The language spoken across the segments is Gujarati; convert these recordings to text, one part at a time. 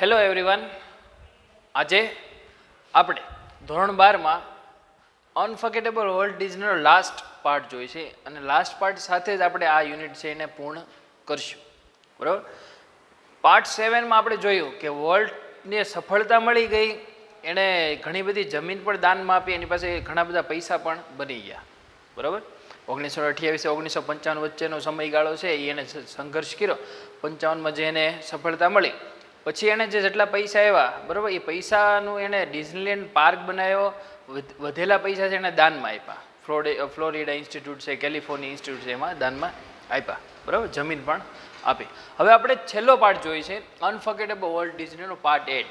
Hello everyone. આજે આપણે ધોરણ 12માં અનફર્ગેટેબલ વર્લ્ડ ડિઝનીનો લાસ્ટ પાર્ટ જોઈ છે અને લાસ્ટ પાર્ટ સાથે જ આપણે આ યુનિટ છે એને પૂર્ણ કરશું. બરાબર. પાર્ટ 7માં આપણે જોયું કે વર્લ્ડને સફળતા મળી ગઈ, એણે ઘણી બધી જમીન પણ દાનમાં આપી, એની પાસે ઘણા બધા પૈસા પણ બની ગયા. બરાબર. 1928 1955 વચ્ચેનો સમયગાળો છે એ એને સંઘર્ષ કર્યો. 55માં જે એને સફળતા મળી પછી એણે જેટલા પૈસા આવ્યા, બરાબર, એ પૈસાનું એણે ડિઝનીલેન્ડ પાર્ક બનાવ્યો. વધેલા પૈસા છે એણે દાનમાં આપ્યા. ફ્લોરિડા ઇન્સ્ટિટ્યૂટ છે, કેલિફોર્નિયા ઇન્સ્ટિટ્યૂટ છે, એમાં દાનમાં આપ્યા. બરાબર. જમીન પણ આપી. હવે આપણે છેલ્લો પાર્ટ જોઈએ છે અનફર્ગેટેબલ વર્લ્ડ ડિઝનીનો પાર્ટ 8.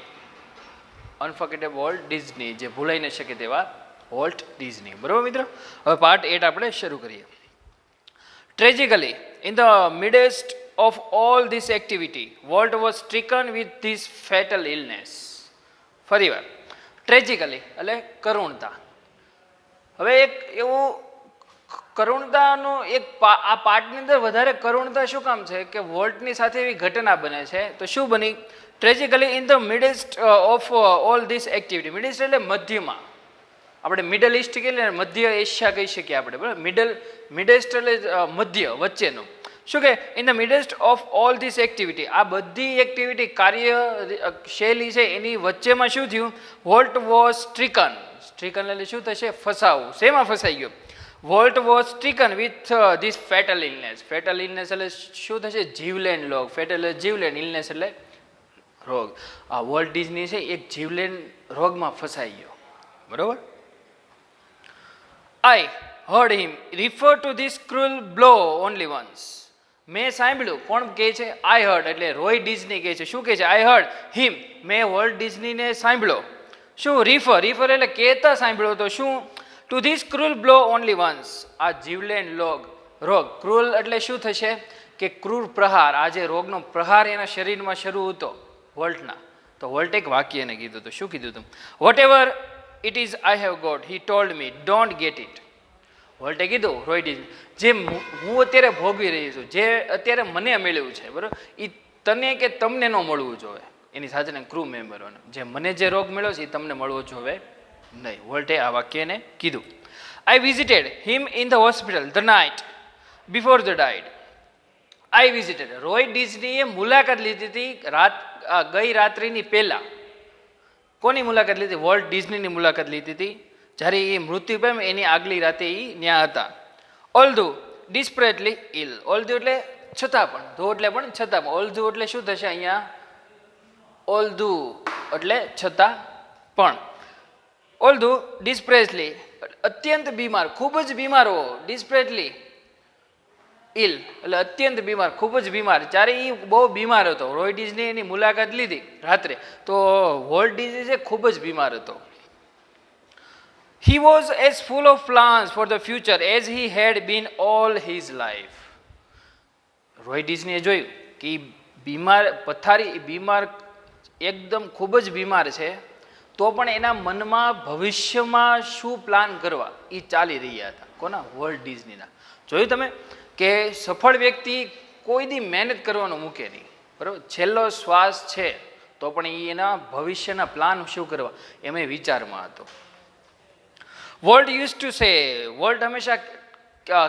અનફર્ગેટેબલ વર્લ્ડ ડિઝની, જે ભૂલાઈ ન શકે તેવા વોલ્ટ ડિઝની. બરાબર મિત્રો. હવે પાર્ટ 8 આપણે શરૂ કરીએ. Tragically in the midst of all this activity, Walt was stricken with this fatal illness. ફરીવાર, ટ્રેજિકલી એટલે કરુણતા. હવે એક એવું કરુણતાનું એક આ પાર્ટની અંદર વધારે કરુણતા શું કામ છે કે વોલ્ટની સાથે એવી ઘટના બને છે. તો શું બની? Tragically in the midst of all this activity. Midst એટલે મધ્યમાં. આપણે મિડલ ઇસ્ટ કહીએ, મધ્ય એશિયા કહી શકીએ આપણે. બરાબર. મિડેસ્ટ એટલે મધ્ય, વચ્ચેનું. શું કે in the midst of all this activity, આ બધી એક્ટિવિટી કાર્ય શૈલી છે એની વચ્ચેમાં શું થયું? Volt was સ્ટ્રીકન. સ્ટ્રીકન એટલે શું થશે? ફસાવું. શેમાં ફસાઈ ગયો? Walt was stricken with this fatal illness. Fatal illness એટલે શું થશે? જીવલેણ રોગ. ફેટલ એટલે જીવલેણ, ઇલનેસ એટલે રોગ. આ વોલ્ટ ડિઝની છે એક જીવલેણ રોગમાં ફસાઈ ગયો. બરોબર. આઈ heard him refer to this cruel blow only once. મેં સાંભળ્યું. કોણ કહે છે? આઈ હર્ડ એટલે રોય ડિઝની કહે છે. શું કહે છે? આઈ હર્ડ હિમ. મેં વોલ્ટ ડિઝનીને સાંભળ્યો. શું? રિફર એટલે કહેતા સાંભળ્યો. તો શું? Two this cruel blow only once. આ જીવલેણ રોગ. ક્રુઅલ એટલે શું થશે? કે ક્રૂર પ્રહાર. આ જે રોગનો પ્રહાર એના શરીરમાં શરૂ હતો વોલ્ટના. તો વોલ્ટ એક વાક્ય એને કીધું હતું. શું કીધું હતું? Whatever it is I have got, he told me, don't get it. વોલ્ટે કીધું રોય ડિઝની, જે હું અત્યારે ભોગવી રહી છું, જે અત્યારે મને મળ્યું છે, બરાબર, એ તને કે તમને ન મળવું જોઈએ. એની સાથે ક્રૂ મેમ્બરોને જે મને જે રોગ મળ્યો છે એ તમને મળવો જોઈએ નહીં. વોલ્ટે આ વાક્યને કીધું. I visited him in the hospital the night before the died. I visited. Roy ડિઝનીએ મુલાકાત લીધી હતી ગઈ રાત્રિની પહેલા. કોની મુલાકાત લીધી? વોલ્ટ ડિઝનીની મુલાકાત લીધી હતી જ્યારે એ મૃત્યુ પામ્યા એની આગલી રાતે એ ત્યાં હતા. ઓલ્ધો ડિસ્પરેટલી ઇલ. ઓલ્ધો એટલે છતાં પણ, ધો એટલે પણ છતાં પણ. ઓલ્ધો એટલે શું થશે અહીંયા? ઓલ્ધો એટલે છતાં પણ. ઓલ્ધો ડિસ્પ્રેસલી અત્યંત બીમાર, ખૂબ જ બીમાર હો. ડિસ્પરેટલી ઇલ એટલે અત્યંત બીમાર, ખૂબ જ બીમાર. જ્યારે એ બહુ બીમાર હતો. રોય ડિઝની એની મુલાકાત લીધી રાત્રે, તો વોલ્ટ ડિઝની છે ખૂબ જ બીમાર હતો. He was as full of plans for the future as he had been all his life. Roy ડિઝનીએ જોયું કે બીમાર બીમાર એકદમ ખૂબ જ બીમાર છે, તો પણ એના મનમાં ભવિષ્યમાં શું પ્લાન કરવા એ ચાલી રહ્યા હતા. કોના? વોલ્ટ ડિઝનીના. જોયું તમે કે સફળ વ્યક્તિ કોઈ દી મહેનત કરવાનું મૂકે નહીં. બરાબર. છેલ્લો શ્વાસ છે તો પણ એ એના ભવિષ્યના પ્લાન શું કરવા એમાં વિચારમાં હતો. વોલ્ટ યુઝ ટુ સે. વોલ્ટ હંમેશા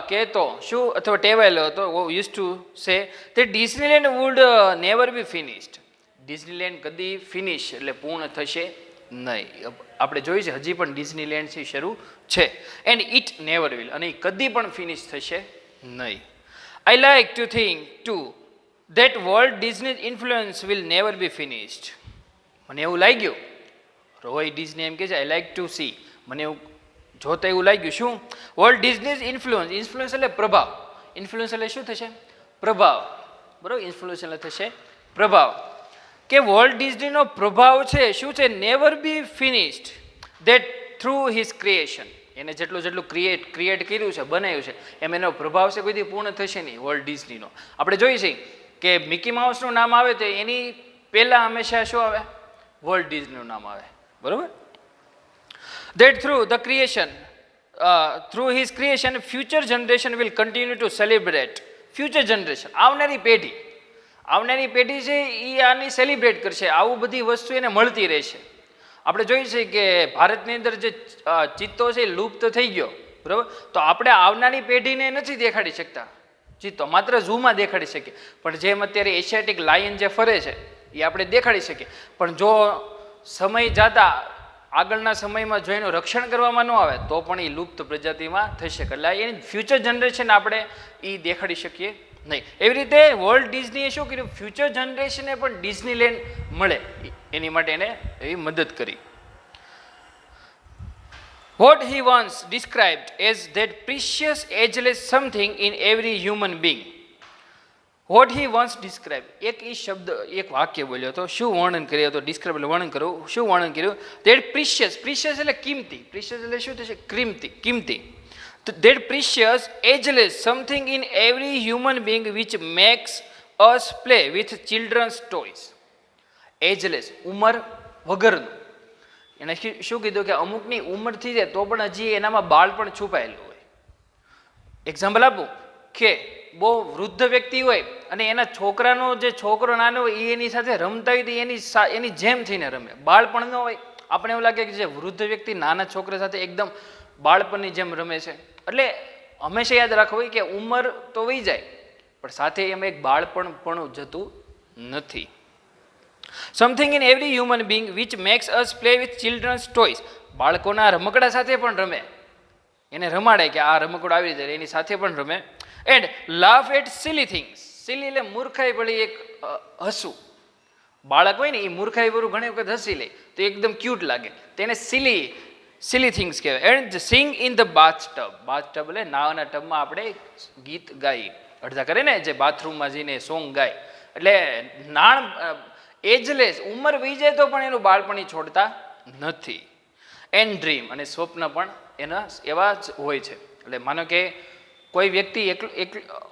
કહેતો, શું અથવા ટેવાયેલો હતો, યુઝ ટુ સે તે Disneyland would never be finished. Disneyland કદી ફિનિશ એટલે પૂર્ણ થશે નહીં. આપણે જોયું છે હજી પણ ડિઝનીલેન્ડથી શરૂ છે. એન્ડ ઇટ નેવર વિલ, અને એ કદી પણ ફિનિશ થશે નહીં. I like to think two that Walt Disney influence will never be finished. મને એવું લાગ્યું, રોય ડિઝની એમ કહે છે, આઈ લાઈક ટુ સી, મને એવું જોતા એવું લાગ્યું. શું? Volt ડિઝનીઝ influence. ઇન્ફ્લુઅન્સ એટલે પ્રભાવ. ઇન્ફ્લુઅન્સ એટલે શું થશે? પ્રભાવ. બરાબર. ઇન્ફ્લુઅન્સ એટલે થશે પ્રભાવ. કે વોલ્ટ ડિઝનીનો પ્રભાવ છે શું છે? Never be finished that through his creation. એને જેટલું ક્રિએટ કર્યું છે, બનાવ્યું છે, એમ એનો પ્રભાવ છે કોઈ દી પૂર્ણ થશે નહીં વોલ્ટ ડિઝનીનો. આપણે જોઈએ છીએ કે મિકી માઉસનું નામ આવે તો એની પહેલાં હંમેશા શું આવે? વોલ્ટ ડિઝનીનું નામ આવે. બરાબર. That through his creation, future generation will continue to celebrate. Future generation, આવનારી પેઢી આવનારી પેઢી છે એ આની સેલિબ્રેટ કરશે, આવું બધી વસ્તુ એને મળતી રહેશે. આપણે જોઈએ છે કે ભારતની અંદર જે ચિત્તો છે એ લુપ્ત થઈ ગયો, બરાબર. તો આપણે આવનારી પેઢીને નથી દેખાડી શકતા ચિત્તો, માત્ર ઝૂમાં દેખાડી શકીએ. પણ જેમ અત્યારે એશિયાટિક લાયન જે ફરે છે એ આપણે દેખાડી શકીએ. પણ જો સમય જતા આગળના સમયમાં જો એનું રક્ષણ કરવામાં ન આવે તો પણ એ લુપ્ત પ્રજાતિમાં થઈ શકે. એટલે એની ફ્યુચર જનરેશન આપણે એ દેખાડી શકીએ નહીં. એવી રીતે વોલ્ટ ડિઝનીએ શું કર્યું, ફ્યુચર જનરેશનને પણ ડિઝનીલેન્ડ મળે એની માટે એને એવી મદદ કરી. What he once described as that precious ageless something in every human being. What he once described, એક એ શબ્દ એક વાક્ય બોલ્યો હતો, શું વર્ણન કર્યું હતું, ડિસ્ક્રાઇબ એટલે વર્ણન કરવું, શું વર્ણન કર્યું, that precious, precious એટલે કિંમતી, precious એટલે શું થશે, કિંમતી. That precious ageless something in every human being which makes us play with children's toys. Ageless ઉંમર વગરનું. એને શું કીધું કે અમુકની ઉંમર થઈ જાય તો પણ હજી એનામાં બાળપણ છુપાયેલું હોય. એક્ઝામ્પલ આપું કે બહુ વૃદ્ધ વ્યક્તિ હોય અને એના છોકરાનો જે છોકરો નાનો હોય એ એની સાથે રમતા હોય તો એની જેમ થઈને રમે, બાળપણ ન હોય. આપણે એવું લાગે કે જે વૃદ્ધ વ્યક્તિ નાના છોકરા સાથે એકદમ બાળપણની જેમ રમે છે. એટલે હંમેશા યાદ રાખવું કે ઉંમર તો વહી જાય પણ સાથે એમાં એક બાળપણ પણ જતું નથી. Something in every human being which makes us play with children's toys. બાળકોના રમકડા સાથે પણ રમે, એને રમાડે કે આ રમકડું આવી રીતે એની સાથે પણ રમે. And laugh at silly things. Silly એટલે મૂર્ખાઈ ભળી એક હસવું. બાળક હોય ને એ મૂર્ખાઈ ભરું ઘણી વખત હસી લે તો એકદમ ક્યુટ લાગે, તેને સિલી થિંગ્સ કહેવાય. And sing in the bath tub. Bath tub એટલે નાવાના ટબમાં આપણે ગીત ગાઈએ, અડધા કરે ને જે બાથરૂમમાં જઈને સોંગ ગાય. એટલે એજલેસ ઉંમર વી જાય તો પણ એનું બાળપણ છોડતા નથી. એન્ડ ડ્રીમ અને સ્વપ્ન પણ એના એવા જ હોય છે. એટલે માનો કે કોઈ વ્યક્તિ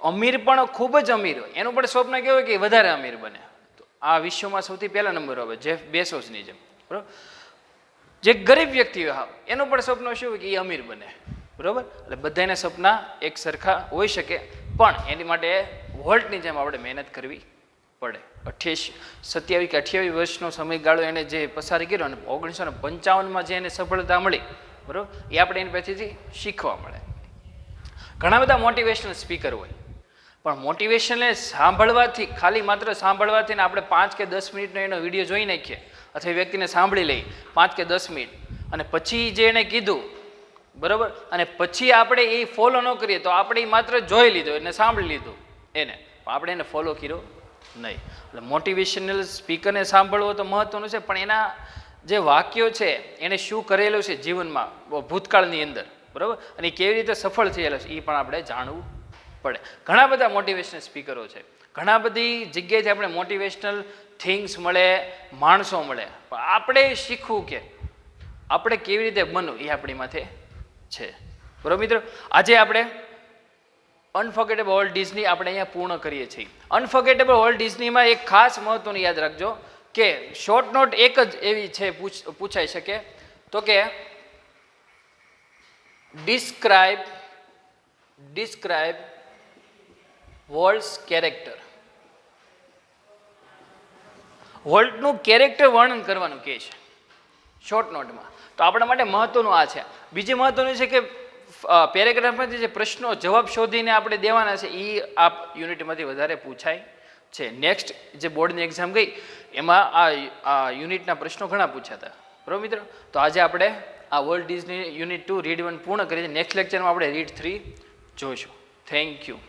અમીર પણ ખૂબ જ અમીર હોય, એનું પણ સ્વપ્ન કેવું હોય કે વધારે અમીર બને. તો આ વિશ્વમાં સૌથી પહેલા નંબર આવે જેફ બેસોસની જેમ, બરાબર. જે ગરીબ વ્યક્તિ હોય એનું પણ સ્વપ્ન શું હોય કે એ અમીર બને, બરાબર. એટલે બધાના સપના એક સરખા હોઈ શકે પણ એની માટે વોલ્ટની જેમ આપણે મહેનત કરવી પડે. 27 કે 28 વર્ષનો સમયગાળો એને જે પસાર કર્યો અને 1955માં જે એને સફળતા મળી, બરાબર, એ આપણે એની પાસેથી શીખવા મળે. ઘણા બધા મોટિવેશનલ સ્પીકર હોય પણ મોટિવેશનને સાંભળવાથી, ખાલી માત્ર સાંભળવાથી ને આપણે 5 કે 10 મિનિટનો એનો વિડીયો જોઈ નાખીએ અથવા વ્યક્તિને સાંભળી લઈએ 5 કે 10 મિનિટ અને પછી જે એણે કીધું, બરાબર, અને પછી આપણે એ ફોલો ન કરીએ તો આપણે માત્ર જોઈ લીધો એને સાંભળી લીધું એને, આપણે એને ફોલો કર્યો નહીં. એટલે મોટિવેશનલ સ્પીકરને સાંભળવો તો મહત્વનું છે પણ એના જે વાક્યો છે એને શું કરેલું છે જીવનમાં ભૂતકાળની અંદર, બરાબર, અને કેવી રીતે સફળ થયેલો છે એ પણ આપણે જાણવું પડે. ઘણા બધા મોટિવેશનલ સ્પીકરો છે, ઘણા બધી જગ્યાએથી આપણે મોટિવેશનલ થિંગ્સ મળે, માણસો મળે, પણ આપણે શીખવું કે આપણે કેવી રીતે બનવું એ આપણી માથે છે, બરાબર મિત્રો. આજે આપણે અનફર્ગેટેબલ વોલ્ટ ડિઝની આપણે અહીંયા પૂર્ણ કરીએ છીએ. અનફર્ગેટેબલ વોલ્ટ ડિઝનીમાં એક ખાસ મહત્વનું યાદ રાખજો કે શોર્ટ નોટ એક જ એવી છે પૂછાઈ શકે તો કે ડિસ્ક્રાઇબ વોલ્ટ્સ કેરેક્ટર. વોલ્ટનું કેરેક્ટર વર્ણન કરવાનું કહે છે શોર્ટ નોટમાં. તો આપણા માટે મહત્વનું આ છે. બીજી મહત્વનું છે કે પેરેગ્રાફમાંથી જે પ્રશ્નો જવાબ શોધીને આપણે દેવાના છે એ આ યુનિટમાંથી વધારે પૂછાય છે. નેક્સ્ટ જે બોર્ડની એક્ઝામ ગઈ એમાં આ યુનિટના પ્રશ્નો ઘણા પૂછ્યા હતા, બરાબર મિત્રો. તો આજે આપણે આ વોલ્ટ ડિઝની યુનિટ 2 રીડ 1 પૂર્ણ કરી. નેક્સ્ટ લેક્ચરમાં આપણે રીડ 3 જોઈશું. Thank you.